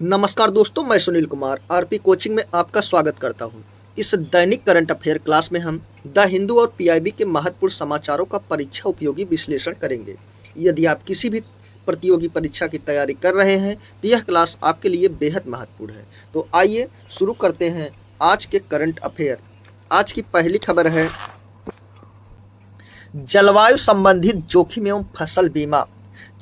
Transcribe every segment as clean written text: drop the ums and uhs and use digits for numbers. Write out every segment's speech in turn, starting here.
नमस्कार दोस्तों, मैं सुनील कुमार आरपी कोचिंग में आपका स्वागत करता हूं। इस दैनिक करंट अफेयर क्लास में हम द हिंदू और पीआईबी के महत्वपूर्ण समाचारों का परीक्षा उपयोगी विश्लेषण करेंगे। यदि आप किसी भी प्रतियोगी परीक्षा की तैयारी कर रहे हैं तो यह क्लास आपके लिए बेहद महत्वपूर्ण है। तो आइए शुरू करते हैं आज के करंट अफेयर। आज की पहली खबर है जलवायु संबंधित जोखिम एवं फसल बीमा।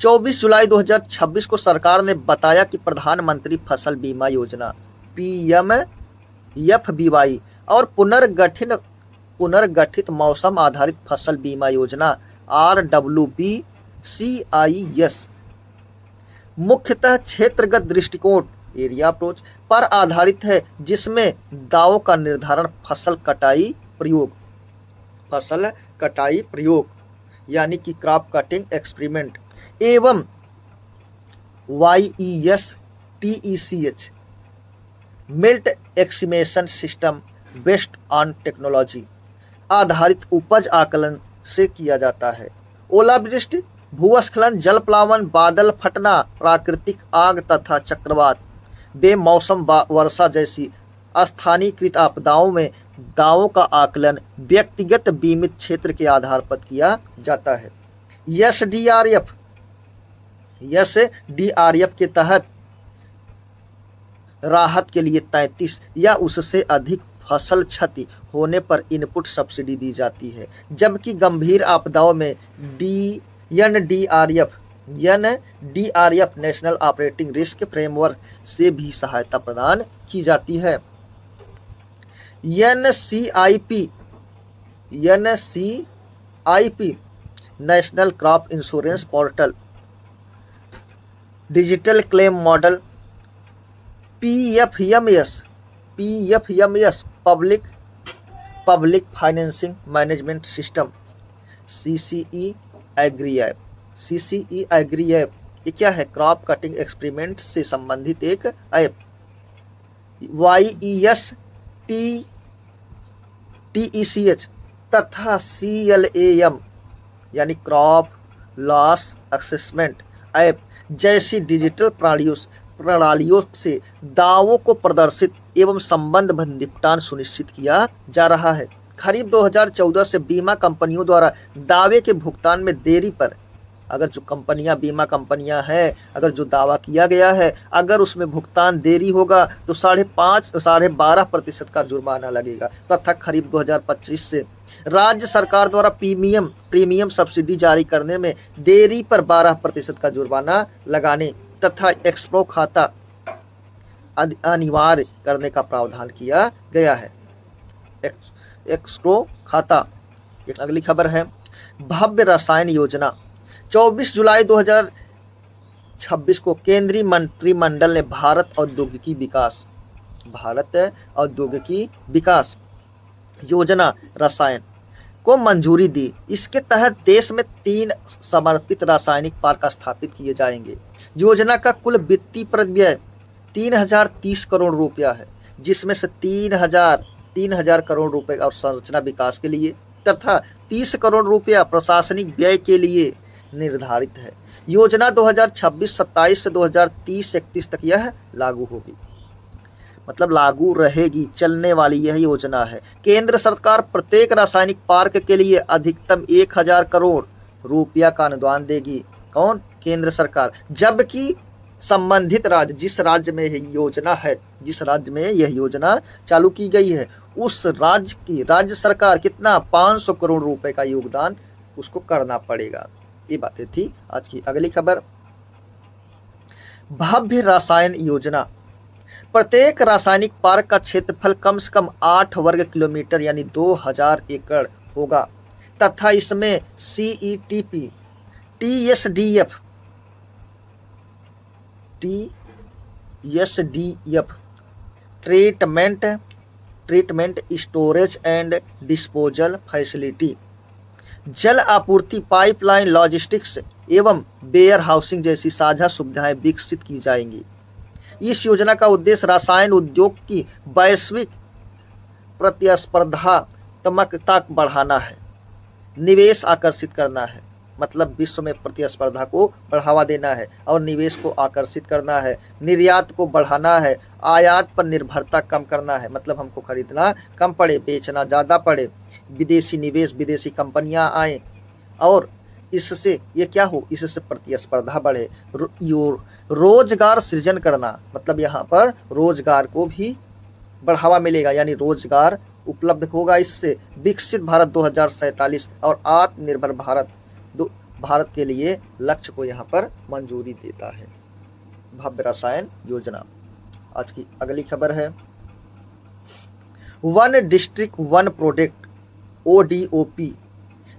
24 जुलाई 2026 को सरकार ने बताया कि प्रधानमंत्री फसल बीमा योजना PMFBY और पुनर्गठित मौसम आधारित फसल बीमा योजना RWBCIS मुख्यतः क्षेत्रगत दृष्टिकोण एरिया अप्रोच पर आधारित है, जिसमें दावों का निर्धारण फसल कटाई प्रयोग यानी कि क्रॉप कटिंग एक्सपेरिमेंट एवं YESTECH yield estimation system based on technology आधारित उपज आकलन से किया जाता है। ओलावृष्टि, भूस्खलन, जल प्लावन, बादल फटना, प्राकृतिक आग तथा चक्रवात, बेमौसम वर्षा जैसी स्थानीयकृत आपदाओं में दावों का आकलन व्यक्तिगत बीमित क्षेत्र के आधार पर किया जाता है। SDRF के तहत राहत के लिए 33 या उससे अधिक फसल क्षति होने पर इनपुट सब्सिडी दी जाती है, जबकि गंभीर आपदाओं में NDRF national operating risk framework से भी सहायता प्रदान की जाती है। NCIP national crop insurance portal, digital claim model, PFMS public financing management system, CCE agri app. ये क्या है? क्रॉप कटिंग एक्सपेरिमेंट से संबंधित एक ऐप। YESTECH तथा CLAM यानी क्रॉप लॉस असेसमेंट ऐप जैसी डिजिटल प्रणालियों से दावों को प्रदर्शित एवं संबंध निपटान सुनिश्चित किया जा रहा है। खरीफ 2014 से बीमा कंपनियों द्वारा दावे के भुगतान में देरी पर अगर जो बीमा कंपनियां हैं, अगर जो दावा किया गया है, अगर उसमें भुगतान देरी होगा तो 12.5% का जुर्माना लगेगा। तथा खरीफ 2025 से राज्य सरकार द्वारा प्रीमियम सब्सिडी जारी करने में देरी पर 12% का जुर्माना लगाने तथा एक्सप्रो खाता अनिवार्य करने का प्रावधान किया गया है। एक्सप्रो खाता। अगली खबर है भव्य रसायन योजना। 24 जुलाई 2026 को केंद्रीय मंत्रिमंडल ने भारत औद्योगिकी विकास योजना रसायन को मंजूरी दी। इसके तहत देश में 3 समर्पित रासायनिक पार्क स्थापित किए जाएंगे। योजना का कुल वित्तीय परिव्यय 3030 करोड़ रुपया है, जिसमें से 3000 करोड़ रुपए और संरचना विकास के लिए तथा 30 करोड़ रुपया प्रशासनिक व्यय के लिए निर्धारित है। योजना 2026-27 से 2030-31 तक यह लागू होगी, मतलब लागू रहेगी, चलने वाली यह योजना है। केंद्र सरकार प्रत्येक रासायनिक पार्क के लिए अधिकतम 1000 करोड़ रुपया का अनुदान देगी। कौन? केंद्र सरकार। जबकि संबंधित राज्य जिस राज्य में यह योजना चालू की गई है, उस राज्य की राज्य सरकार कितना 500 करोड़ रुपए का योगदान उसको करना पड़ेगा। ये बातें थी आज की। अगली खबर भव्य रसायन योजना। प्रत्येक रासायनिक पार्क का क्षेत्रफल कम से कम 8 वर्ग किलोमीटर यानी 2000 एकड़ होगा तथा इसमें CETP, TSDF treatment storage and disposal facility, जल आपूर्ति, पाइपलाइन, लॉजिस्टिक्स एवं वेयर हाउसिंग जैसी साझा सुविधाएं विकसित की जाएंगी। इस योजना का उद्देश्य रसायन उद्योग की वैश्विक प्रतिस्पर्धात्मकता बढ़ाना है, निवेश आकर्षित करना है, मतलब विश्व में प्रतिस्पर्धा को बढ़ावा देना है और निवेश को आकर्षित करना है, निर्यात को बढ़ाना है, आयात पर निर्भरता कम करना है, मतलब हमको खरीदना कम पड़े, बेचना ज़्यादा पड़े, विदेशी निवेश, विदेशी कंपनियां आए और इससे ये क्या हो, इससे प्रतिस्पर्धा बढ़े, रोजगार सृजन करना, मतलब यहाँ पर रोजगार को भी बढ़ावा मिलेगा, यानी रोजगार उपलब्ध होगा। इससे विकसित भारत 2047 और आत्मनिर्भर भारत के लिए लक्ष्य को यहाँ पर मंजूरी देता है। भव्य रसायन योजना। आज की अगली खबर है one district one product ODOP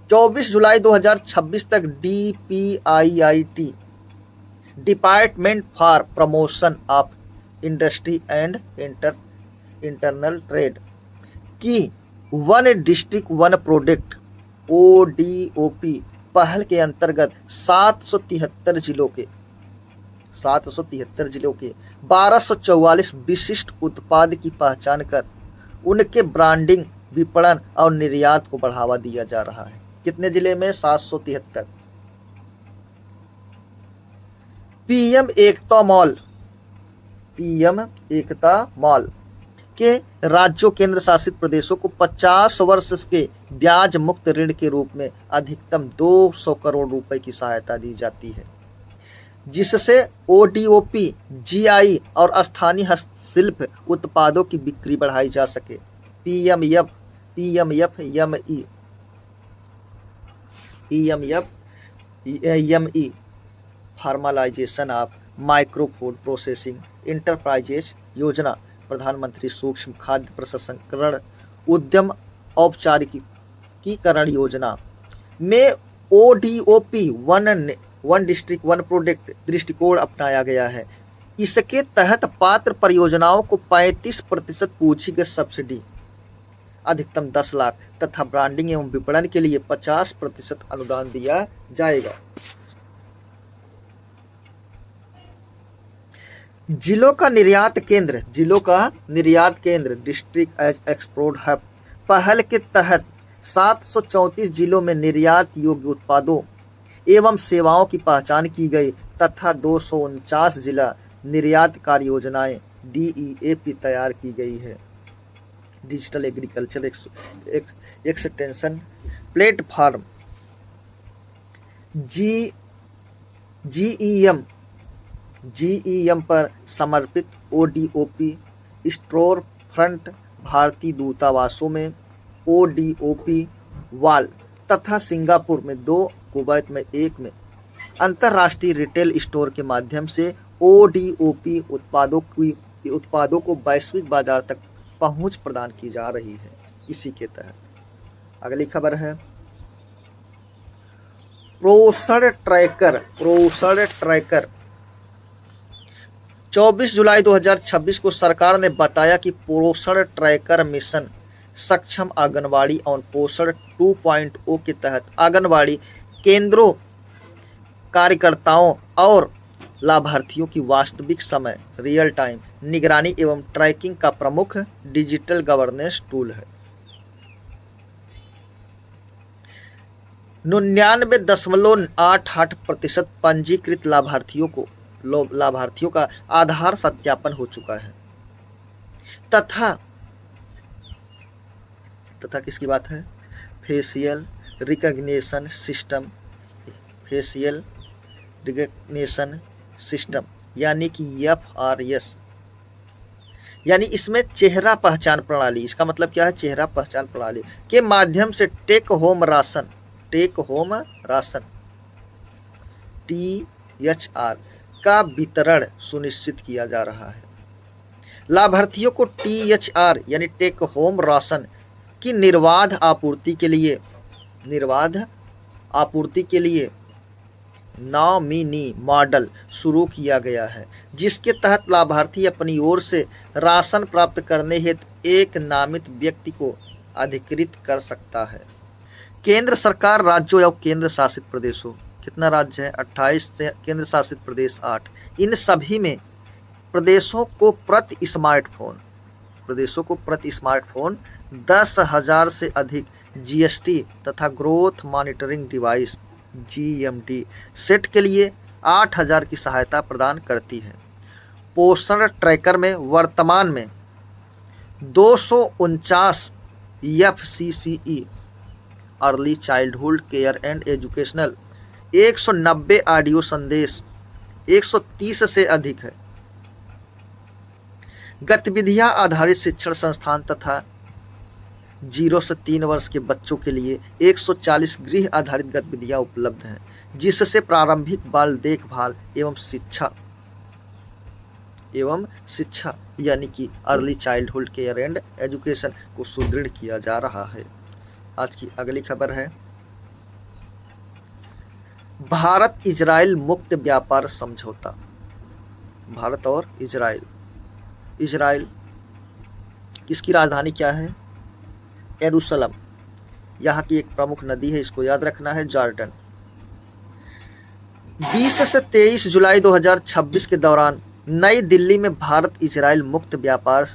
24 जुलाई 2026 तक DPIIT department for promotion of industry and internal trade की one district one product ODOP पहल के अंतर्गत 773 जिलों के 1244 विशिष्ट उत्पाद की पहचान कर उनके ब्रांडिंग, विपणन और निर्यात को बढ़ावा दिया जा रहा है। कितने जिले में? 773। पीएम एकता मॉल के राज्यों केंद्र शासित प्रदेशों को 50 वर्ष के ब्याज मुक्त ऋण के रूप में अधिकतम 200 करोड़ रुपए की सहायता दी जाती है, जिससे ODOP, GI और स्थानीय हस्तशिल्प उत्पादों की बिक्री बढ़ाई जा सके। PMFME formalisation of micro food processing enterprises योजना, प्रधानमंत्री सूक्ष्म खाद्य प्रसंस्करण उद्यम औपचारिकीकरण योजना में ODOP one district one product दृष्टिकोण अपनाया गया है। इसके तहत पात्र परियोजनाओं को 35% पूंजीगत सब्सिडी, अधिकतम 10 लाख तथा ब्रांडिंग एवं विपणन के लिए 50% अनुदान दिया जाएगा। जिलों का निर्यात केंद्र डिस्ट्रिक्ट एज एक्सपोर्ट हब पहल के तहत 734 जिलों में निर्यात योग्य उत्पादों एवं सेवाओं की पहचान की गई तथा 249 जिला निर्यात कार्य योजनाएं DEAP तैयार की गई है। Digital agriculture extension platform GEM पर समर्पित ODOP स्टोर फ्रंट भारतीय दूतावासों में ODOP वॉल तथा सिंगापुर में 2, कुवैत में 1 में अंतर्राष्ट्रीय रिटेल स्टोर के माध्यम से ODOP उत्पादों को वैश्विक बाजार तक पहुंच प्रदान की जा रही है। इसी के तहत अगली खबर है पोषण ट्रैकर 24 जुलाई 2026 को सरकार ने बताया कि पोषण ट्रैकर मिशन सक्षम आंगनवाड़ी और पोषण 2.0 के तहत आंगनवाड़ी केंद्रों, कार्यकर्ताओं और लाभार्थियों की वास्तविक समय रियल टाइम निगरानी एवं ट्रैकिंग का प्रमुख डिजिटल गवर्नेंस टूल है। 99.88% पंजीकृत लाभार्थियों का आधार सत्यापन हो चुका है तथा किसकी बात है? फेशियल रिकग्निशन सिस्टम यानी कि FRS, यानी इसमें चेहरा पहचान प्रणाली, इसका मतलब क्या है? चेहरा पहचान प्रणाली के माध्यम से टेक होम राशन THR का वितरण सुनिश्चित किया जा रहा है। लाभार्थियों को THR यानी टेक होम राशन की निर्बाध आपूर्ति के लिए नॉमिनी मॉडल शुरू किया गया है, जिसके तहत लाभार्थी अपनी ओर से राशन प्राप्त करने हेतु एक नामित व्यक्ति को अधिकृत कर सकता है। केंद्र सरकार राज्यों एवं केंद्र शासित प्रदेशों, कितना राज्य है? 28 से केंद्र शासित प्रदेश 8, इन सभी में प्रदेशों को प्रति स्मार्टफोन 10,000 से अधिक GST तथा growth monitoring device GMD set के लिए 8,000 की सहायता प्रदान करती है। पोषण ट्रैकर में वर्तमान में 249 FCCE early childhood care and educational, 190 audio संदेश, 130 से अधिक है। गतिविधियां आधारित शिक्षण संस्थान तथा 0 से 3 वर्ष के बच्चों के लिए 140 गृह आधारित गतिविधियां उपलब्ध हैं, जिससे प्रारंभिक बाल देखभाल एवं शिक्षा यानी कि early childhood care and education को सुदृढ़ किया जा रहा है। आज की अगली खबर है भारत इजराइल मुक्त व्यापार समझौता। भारत और इजराइल किसकी राजधानी क्या है? यरूशलेम। यहाँ की एक प्रमुख नदी है, इसको याद रखना है, जॉर्डन। 20 से 23 जुलाई 2026 के दौरान नई दिल्ली में भारत इजराइल मुक्त व्यापार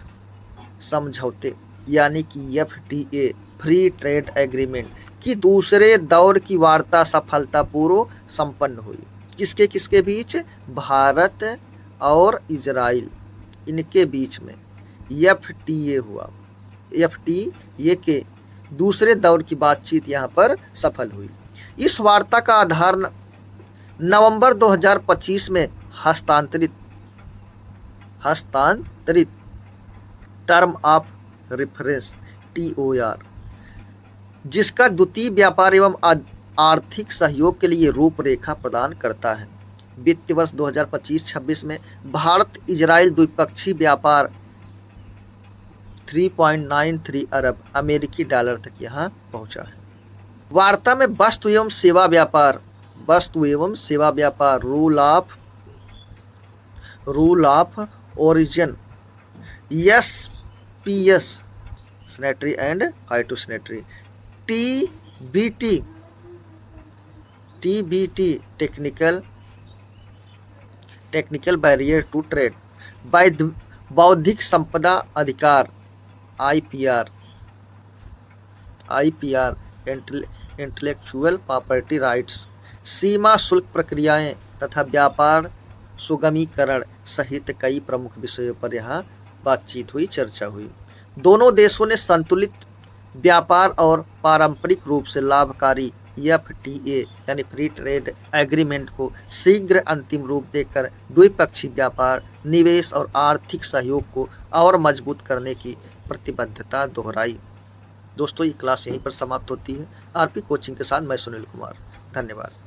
समझौते यानी कि FTA फ्री ट्रेड एग्रीमेंट की दूसरे दौर की वार्ता सफलतापूर्वक संपन्न हुई। किसके बीच? भारत और इजराइल, इनके बीच में FTA हुआ। FTA के दूसरे दौर की बातचीत यहाँ पर सफल हुई। इस वार्ता का आधार नवंबर 2025 में हस्तांतरित टर्म ऑफ रेफरेंस TOR, जिसका द्वितीय व्यापार एवं आर्थिक सहयोग के लिए रूपरेखा प्रदान करता है। वित्तीय वर्ष 2025-26 में भारत इजराइल द्विपक्षीय व्यापार 3.93 अरब अमेरिकी डॉलर तक यहाँ पहुंचा है। वार्ता में वस्तु एवं सेवा व्यापार rule of origin SPS sanitary and phytosanitary, TBT technical barrier to trade, बौद्धिक संपदा अधिकार IPR इंटेलेक्चुअल प्रॉपर्टी राइट्स, सीमा शुल्क प्रक्रियाएं तथा व्यापार सुगमीकरण सहित कई प्रमुख विषयों पर यहाँ बातचीत हुई, चर्चा हुई। दोनों देशों ने संतुलित व्यापार और पारंपरिक रूप से लाभकारी FTA यानी फ्री ट्रेड एग्रीमेंट को शीघ्र अंतिम रूप देकर द्विपक्षीय व्यापार, निवेश और आर्थिक सहयोग को और मजबूत करने की प्रतिबद्धता दोहराई। दोस्तों, ये क्लास यहीं पर समाप्त होती है। RP कोचिंग के साथ मैं सुनील कुमार। धन्यवाद।